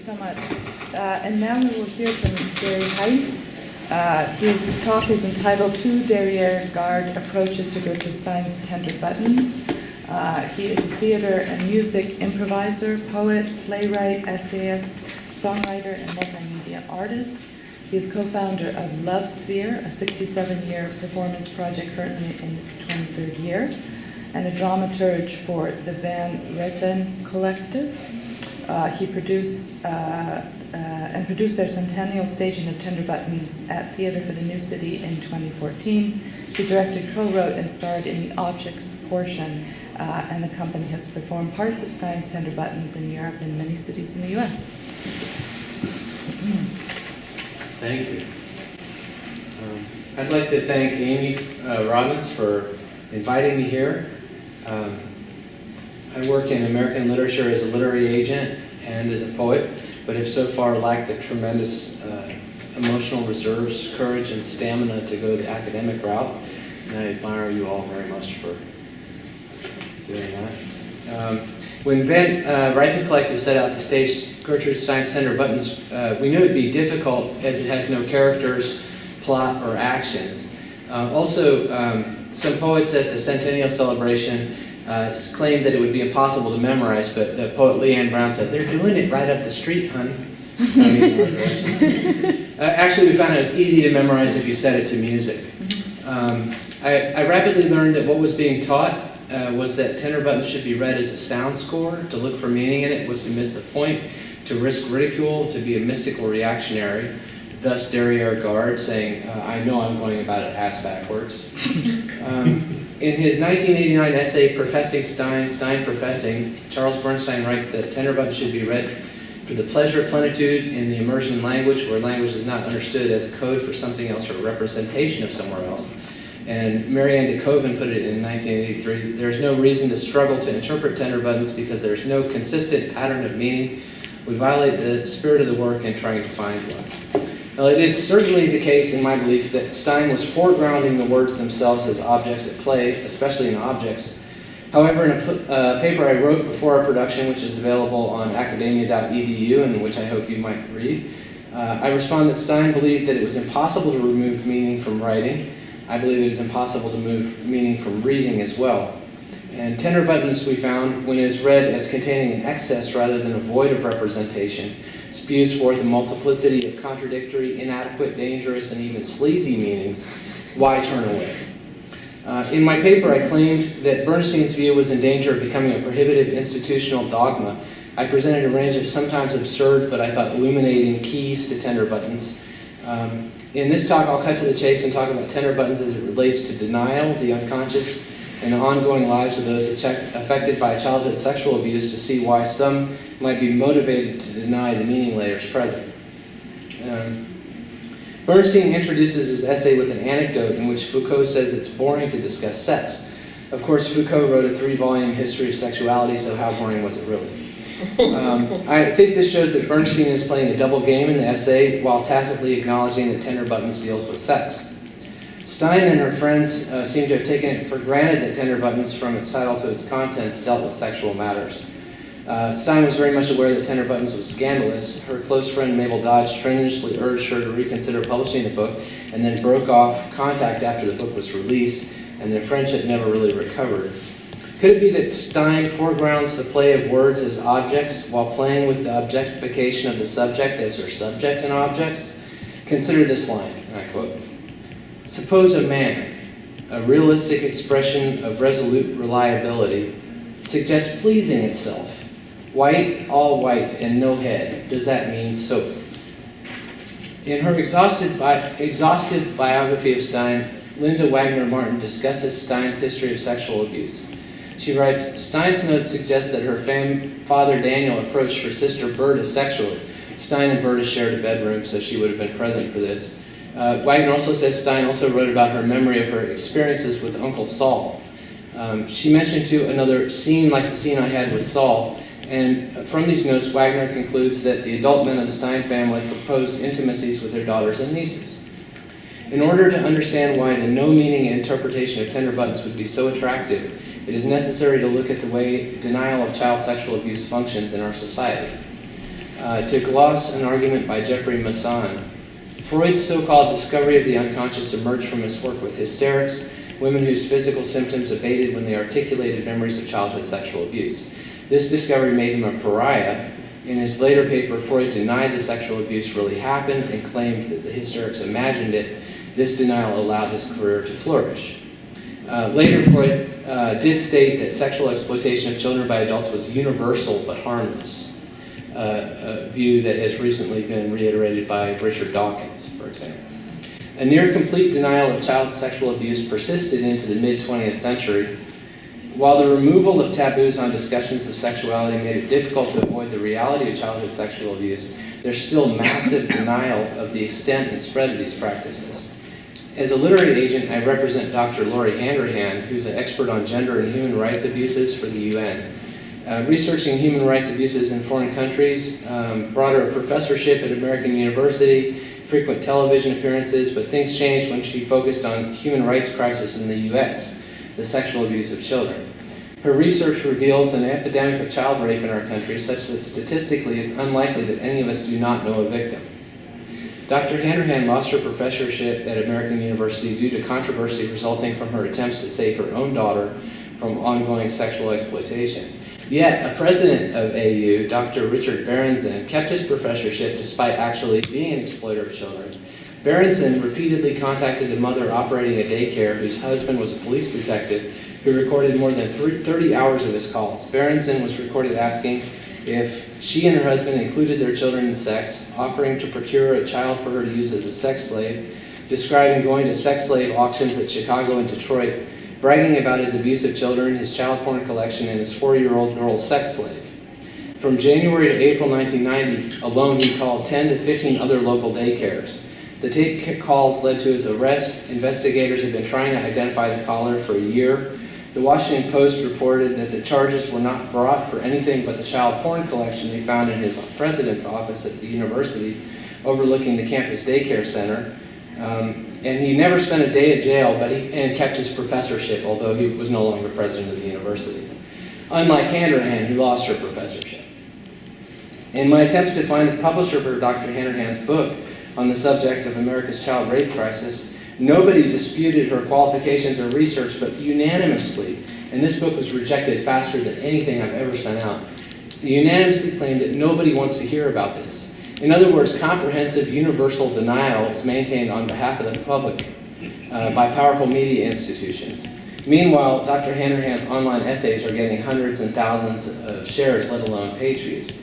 so much. And now we will hear from Gary Heidt. His talk is entitled Two Derriere Garde Approaches to Gertrude Stein's Tender Buttons. He is a theater and music improviser, poet, playwright, essayist, songwriter, and multimedia artist. He is co-founder of Love Sphere, a 67-year performance project currently in its 23rd year, and a dramaturge for the Van Redden Collective. He produced their centennial staging of Tender Buttons at Theatre for the New City in 2014. He directed, co-wrote, and starred in the Objects portion, and the company has performed parts of Stein's Tender Buttons in Europe and many cities in the U.S. Thank you. I'd like to thank Amy Robbins for inviting me here. I work in American literature as a literary agent and as a poet, but have so far lacked the tremendous emotional reserves, courage, and stamina to go the academic route. And I admire you all very much for doing that. When Van Redden Collective set out to stage Gertrude Stein's Tender Buttons, we knew it would be difficult as it has no characters, plot, or actions. Also, some poets at the centennial celebration claimed that it would be impossible to memorize, but the poet Leanne Brown said, "They're doing it right up the street, honey." Actually, we found it was easy to memorize if you set it to music. I rapidly learned that what was being taught was that Tender Buttons should be read as a sound score. To look for meaning in it was to miss the point, to risk ridicule, to be a mystical reactionary. Thus, derriere garde, saying, "I know I'm going about it ass backwards." In his 1989 essay, Professing Stein, Stein Professing, Charles Bernstein writes that Tender Buttons should be read for the pleasure, plenitude, in the immersion in language, where language is not understood as a code for something else or a representation of somewhere else. And Marianne de Koven put it in 1983, "There is no reason to struggle to interpret Tender Buttons because there is no consistent pattern of meaning. We violate the spirit of the work in trying to find one." Well, it is certainly the case in my belief that Stein was foregrounding the words themselves as objects at play, especially in objects. However, in a paper I wrote before our production, which is available on academia.edu and which I hope you might read, I respond that Stein believed that it was impossible to remove meaning from writing. I believe it is impossible to remove meaning from reading as well. And Tender Buttons, we found, when it is read as containing an excess rather than a void of representation, spews forth a multiplicity of contradictory, inadequate, dangerous, and even sleazy meanings. Why turn away? In my paper, I claimed that Bernstein's view was in danger of becoming a prohibitive institutional dogma. I presented a range of sometimes absurd, but I thought illuminating keys to Tender Buttons. In this talk, I'll cut to the chase and talk about Tender Buttons as it relates to denial, the unconscious, and the ongoing lives of those affected by childhood sexual abuse, to see why some might be motivated to deny the meaning layers present. Bernstein introduces his essay with an anecdote in which Foucault says it's boring to discuss sex. Of course, Foucault wrote a 3-volume history of sexuality, so how boring was it really? I think this shows that Bernstein is playing a double game in the essay while tacitly acknowledging that Tender Buttons deals with sex. Stein and her friends seem to have taken it for granted that Tender Buttons, from its title to its contents, dealt with sexual matters. Stein was very much aware that Tender Buttons was scandalous. Her close friend Mabel Dodge strenuously urged her to reconsider publishing the book, and then broke off contact after the book was released, and their friendship never really recovered. Could it be that Stein foregrounds the play of words as objects while playing with the objectification of the subject as her subject in objects? Consider this line, and I quote, "Suppose a man, a realistic expression of resolute reliability, suggests pleasing itself. White, all white, and no head. Does that mean soap?" In her exhaustive biography of Stein, Linda Wagner Martin discusses Stein's history of sexual abuse. She writes, "Stein's notes suggest that her father Daniel approached her sister Berta sexually. Stein and Berta shared a bedroom, so she would have been present for this. Wagner also says Stein also wrote about her memory of her experiences with Uncle Saul. She mentioned, too, another scene like the scene I had with Saul, and from these notes, Wagner concludes that the adult men of the Stein family proposed intimacies with their daughters and nieces. In order to understand why the no-meaning interpretation of Tender Buttons would be so attractive, it is necessary to look at the way denial of child sexual abuse functions in our society. to gloss an argument by Jeffrey Masson. Freud's so-called discovery of the unconscious emerged from his work with hysterics, women whose physical symptoms abated when they articulated memories of childhood sexual abuse. This discovery made him a pariah. In his later paper, Freud denied the sexual abuse really happened and claimed that the hysterics imagined it. This denial allowed his career to flourish. Later, Freud did state that sexual exploitation of children by adults was universal but harmless, a view that has recently been reiterated by Richard Dawkins, for example. A near-complete denial of child sexual abuse persisted into the mid-20th century. While the removal of taboos on discussions of sexuality made it difficult to avoid the reality of childhood sexual abuse, there's still massive denial of the extent and spread of these practices. As a literary agent, I represent Dr. Lori Handrahan, who's an expert on gender and human rights abuses for the UN. Researching human rights abuses in foreign countries brought her a professorship at American University, frequent television appearances, but things changed when she focused on human rights crisis in the US, the sexual abuse of children. Her research reveals an epidemic of child rape in our country such that statistically it's unlikely that any of us do not know a victim. Dr. Handrahan lost her professorship at American University due to controversy resulting from her attempts to save her own daughter from ongoing sexual exploitation. Yet, a president of AU, Dr. Richard Berenson, kept his professorship despite actually being an exploiter of children. Berenson repeatedly contacted a mother operating a daycare whose husband was a police detective who recorded more than 30 hours of his calls. Berenson was recorded asking if she and her husband included their children in sex, offering to procure a child for her to use as a sex slave, describing going to sex slave auctions at Chicago and Detroit, bragging about his abuse of children, his child porn collection, and his 4-year-old girl sex slave. From January to April 1990 alone, he called 10 to 15 other local daycares. The tape calls led to his arrest. Investigators had been trying to identify the caller for a year. The Washington Post reported that the charges were not brought for anything but the child porn collection they found in his president's office at the university overlooking the campus daycare center. And he never spent a day at jail, and kept his professorship, although he was no longer president of the university. Unlike Handrahan, who lost her professorship. In my attempts to find a publisher for Dr. Handrahan's book on the subject of America's child rape crisis, nobody disputed her qualifications or research, but unanimously, and this book was rejected faster than anything I've ever sent out, unanimously claimed that nobody wants to hear about this. In other words, comprehensive universal denial is maintained on behalf of the public by powerful media institutions. Meanwhile, Dr. Handrahan's online essays are getting hundreds and thousands of shares, let alone page views.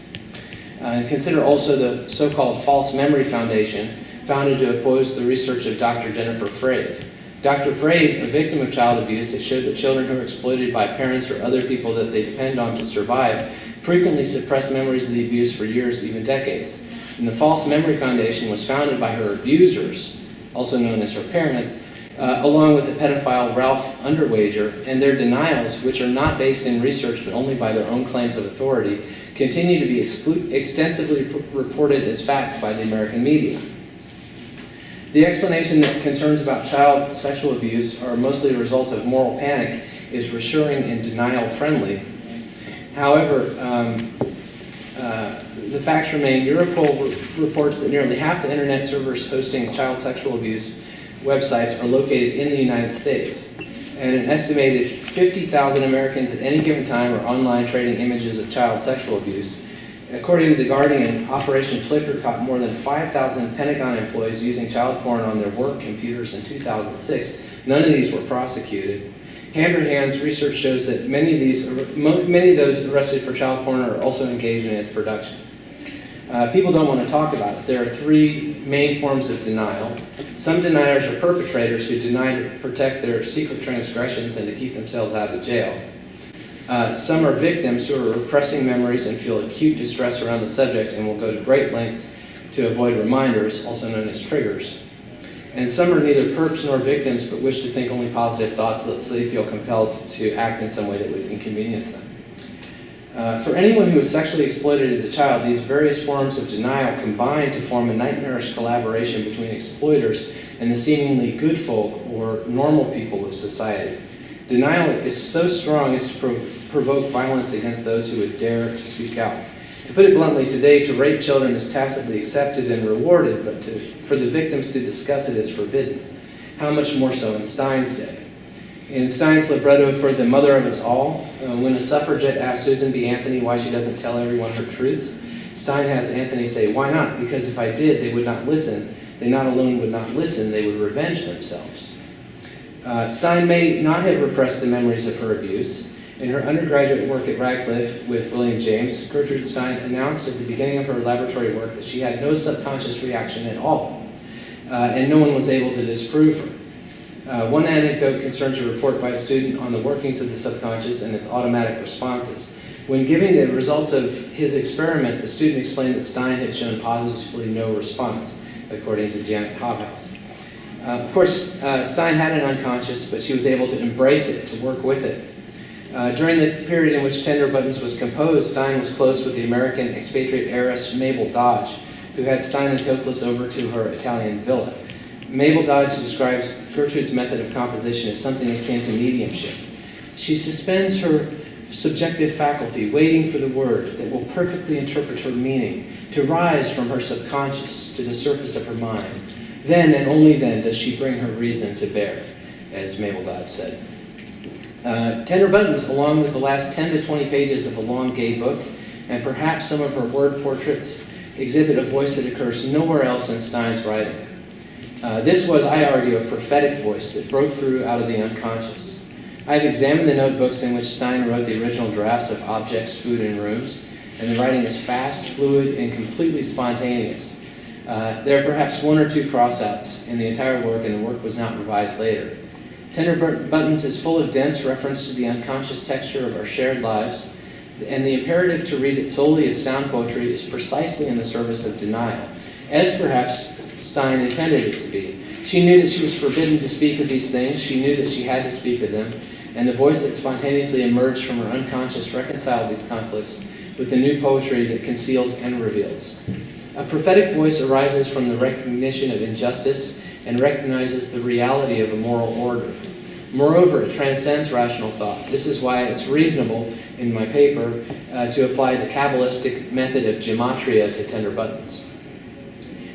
And consider also the so-called False Memory Foundation, founded to oppose the research of Dr. Jennifer Freyd. Dr. Freyd, a victim of child abuse, has showed that children who are exploited by parents or other people that they depend on to survive frequently suppress memories of the abuse for years, even decades. And the False Memory Foundation was founded by her abusers, also known as her parents, along with the pedophile Ralph Underwager, and their denials, which are not based in research but only by their own claims of authority, continue to be extensively reported as fact by the American media. The explanation that concerns about child sexual abuse are mostly a result of moral panic is reassuring and denial-friendly. However, the facts remain. Europol reports that nearly half the internet servers hosting child sexual abuse websites are located in the United States, and an estimated 50,000 Americans at any given time are online trading images of child sexual abuse. According to The Guardian, Operation Flickr caught more than 5,000 Pentagon employees using child porn on their work computers in 2006. None of these were prosecuted. Handrahan's research shows that many of those arrested for child porn are also engaged in its production. People don't want to talk about it. There are three main forms of denial. Some deniers are perpetrators who deny to protect their secret transgressions and to keep themselves out of jail. Some are victims who are repressing memories and feel acute distress around the subject and will go to great lengths to avoid reminders, also known as triggers. And some are neither perps nor victims but wish to think only positive thoughts lest they feel compelled to act in some way that would inconvenience them. For anyone who was sexually exploited as a child, these various forms of denial combine to form a nightmarish collaboration between exploiters and the seemingly good folk or normal people of society. Denial is so strong as to provoke violence against those who would dare to speak out. To put it bluntly, today to rape children is tacitly accepted and rewarded, but for the victims to discuss it is forbidden. How much more so in Stein's day? In Stein's libretto for The Mother of Us All, when a suffragette asks Susan B. Anthony why she doesn't tell everyone her truths, Stein has Anthony say, "Why not? Because if I did, they would not listen. They not alone would not listen, they would revenge themselves." Stein may not have repressed the memories of her abuse. In her undergraduate work at Radcliffe with William James, Gertrude Stein announced at the beginning of her laboratory work that she had no subconscious reaction at all, and no one was able to disprove her. One anecdote concerns a report by a student on the workings of the subconscious and its automatic responses. When giving the results of his experiment, the student explained that Stein had shown positively no response, according to Janet Hobhouse. Of course, Stein had an unconscious, but she was able to embrace it, to work with it. During the period in which Tender Buttons was composed, Stein was close with the American expatriate heiress Mabel Dodge, who had Stein and Toklas over to her Italian villa. Mabel Dodge describes Gertrude's method of composition as something akin to mediumship. She suspends her subjective faculty, waiting for the word that will perfectly interpret her meaning, to rise from her subconscious to the surface of her mind. Then and only then does she bring her reason to bear, as Mabel Dodge said. Tender Buttons, along with the last 10 to 20 pages of a long gay book, and perhaps some of her word portraits, exhibit a voice that occurs nowhere else in Stein's writing. This was, I argue, a prophetic voice that broke through out of the unconscious. I have examined the notebooks in which Stein wrote the original drafts of Objects, Food, and Rooms, and the writing is fast, fluid, and completely spontaneous. There are perhaps one or two crossouts in the entire work, and the work was not revised later. Tender Buttons is full of dense reference to the unconscious texture of our shared lives, and the imperative to read it solely as sound poetry is precisely in the service of denial, as perhaps Stein intended it to be. She knew that she was forbidden to speak of these things. She knew that she had to speak of them, and the voice that spontaneously emerged from her unconscious reconciled these conflicts with the new poetry that conceals and reveals. A prophetic voice arises from the recognition of injustice and recognizes the reality of a moral order. Moreover, it transcends rational thought. This is why it's reasonable, in my paper, to apply the Kabbalistic method of gematria to Tender Buttons.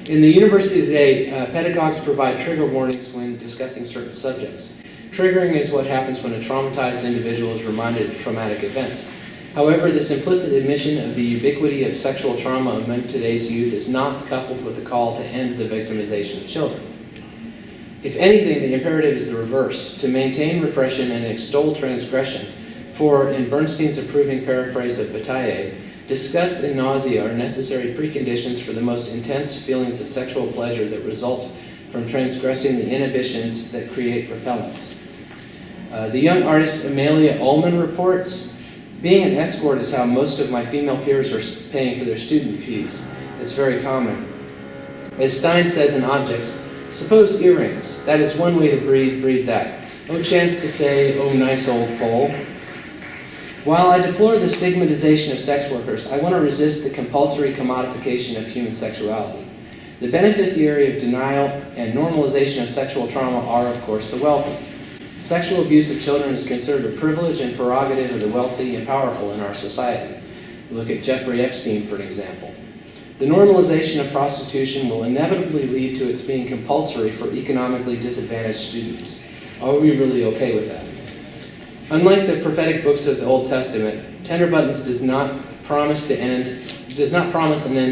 In the university today, pedagogues provide trigger warnings when discussing certain subjects. Triggering is what happens when a traumatized individual is reminded of traumatic events. However, this implicit admission of the ubiquity of sexual trauma among today's youth is not coupled with a call to end the victimization of children. If anything, the imperative is the reverse, to maintain repression and extol transgression, for, in Bernstein's approving paraphrase of Bataille, disgust and nausea are necessary preconditions for the most intense feelings of sexual pleasure that result from transgressing the inhibitions that create repellence. The young artist Amelia Ullman reports, "Being an escort is how most of my female peers are paying for their student fees. It's very common. As Stein says in Objects, suppose earrings. That is one way to breathe that. Oh, chance to say, oh, nice old Pole." While I deplore the stigmatization of sex workers, I want to resist the compulsory commodification of human sexuality. The beneficiary of denial and normalization of sexual trauma are, of course, the wealthy. Sexual abuse of children is considered a privilege and prerogative of the wealthy and powerful in our society. Look at Jeffrey Epstein, for an example. The normalization of prostitution will inevitably lead to its being compulsory for economically disadvantaged students. Are we really okay with that? Unlike the prophetic books of the Old Testament, Tender Buttons does not promise an end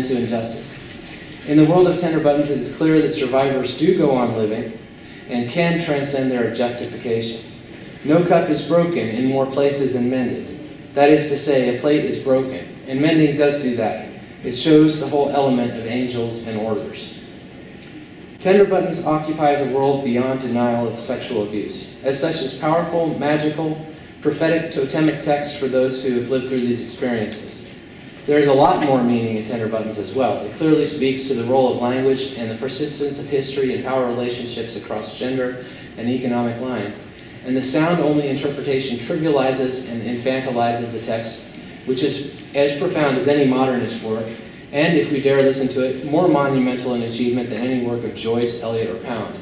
to injustice. In the world of Tender Buttons, it is clear that survivors do go on living and can transcend their objectification. No cup is broken in more places than mended. That is to say, a plate is broken, and mending does do that. It shows the whole element of angels and orders. Tender Buttons occupies a world beyond denial of sexual abuse. As such, is powerful, magical, prophetic, totemic text for those who have lived through these experiences. There is a lot more meaning in Tender Buttons as well. It clearly speaks to the role of language and the persistence of history and power relationships across gender and economic lines. And the sound-only interpretation trivializes and infantilizes the text, which is as profound as any modernist work, and, if we dare listen to it, more monumental in achievement than any work of Joyce, Eliot, or Pound.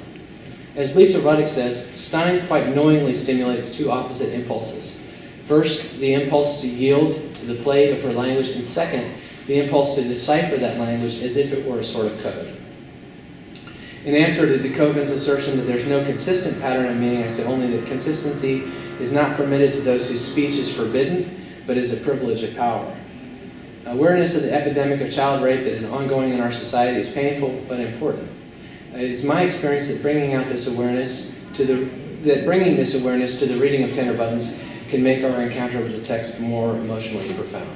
As Lisa Ruddick says, Stein quite knowingly stimulates two opposite impulses. First, the impulse to yield to the play of her language, and second, the impulse to decipher that language as if it were a sort of code. In answer to de Koven's assertion that there's no consistent pattern of meaning, I say only that consistency is not permitted to those whose speech is forbidden, but is a privilege of power. Awareness of the epidemic of child rape that is ongoing in our society is painful but important. It is my experience that bringing this awareness to the reading of Tender Buttons can make our encounter with the text more emotionally profound.